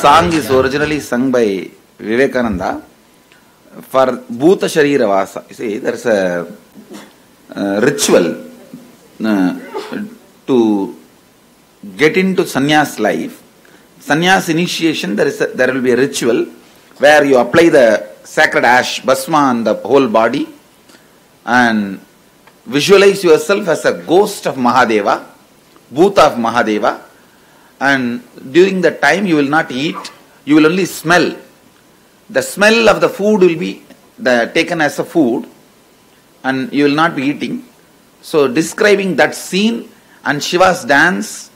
song is originally sung by Vivekananda for Bhuta Sharira Vasa. You see, there is a ritual to get into sannyas life. Sannyas initiation, there will be a ritual where you apply the sacred ash, bhasma on the whole body and visualize yourself as a ghost of Mahadeva, Bhuta of Mahadeva, and during the time you will not eat, you will only smell. The smell of the food will be taken as a food and you will not be eating. So describing that scene and Shiva's dance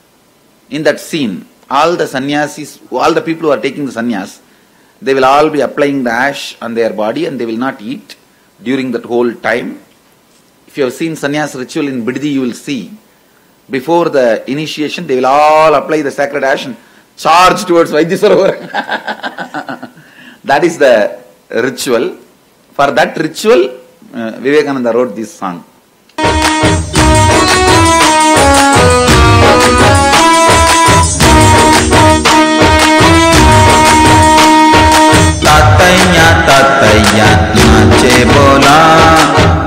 in that scene, all the sannyasis, all the people who are taking the sannyas, they will all be applying the ash on their body and they will not eat during that whole time. If you have seen sannyas ritual in Biddi, you will see before the initiation they will all apply the sacred ash and charge towards Vaidyasarovar. That is the ritual. For that ritual, Vivekananda wrote this song. Tataya nache bola,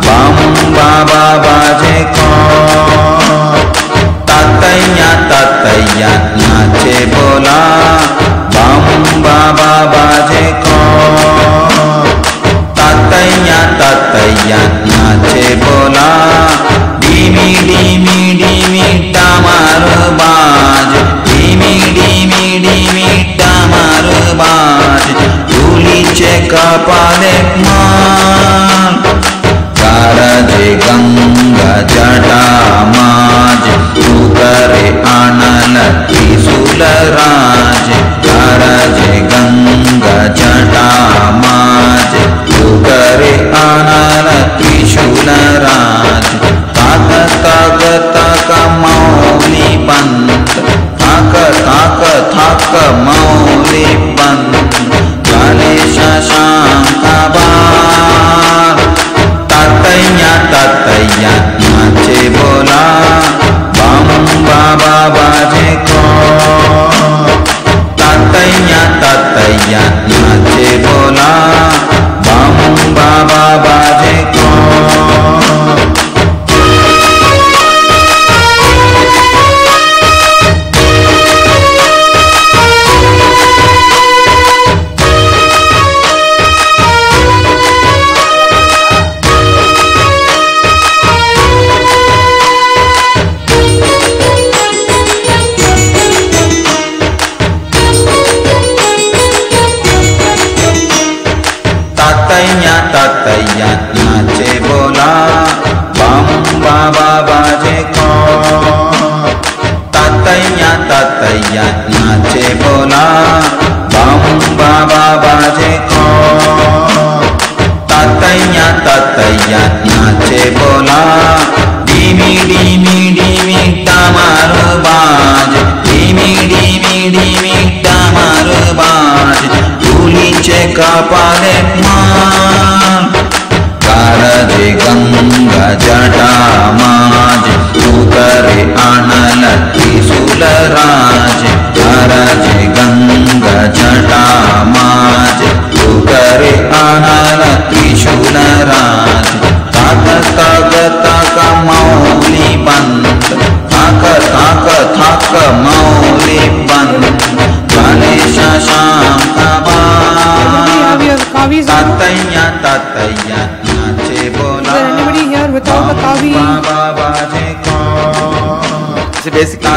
bam baba baje ko. Tataya nache bola, bam baba baje ko. Tataya nache bola, dimi dimi dimi tamaru baj, dimi dimi dimi tamaru baj. Kapale maan Karaje ganga jata maaj Tukare anala trisula raj Karaje ganga jata maaj Tukare anala trisula raj Taka taka taka mauli pant Taka taka taka mauli pant Ganesha Shankhabar Tataya nache bola Bam baba baje ko Tataya nache bola Bam baba baje ko Tataya nache bola Bam baba baje ko Tataya nache bola Bam baba baje ko Tataya nache bola Dimi dimi dimi tamaru baj Dimi dimi dimi tamaru baj Tuliche kapale maan Karaje ganga jata maaj Tukare anala trisula raj Karaje ganga jata maaj Tukare anala trisula raj Taka taka taka mauli bant Taka taka taka mauli bant Ganesha Shankhabar Tataya nache bola. Is there anybody here without the kavi? Baba baje ko. So basically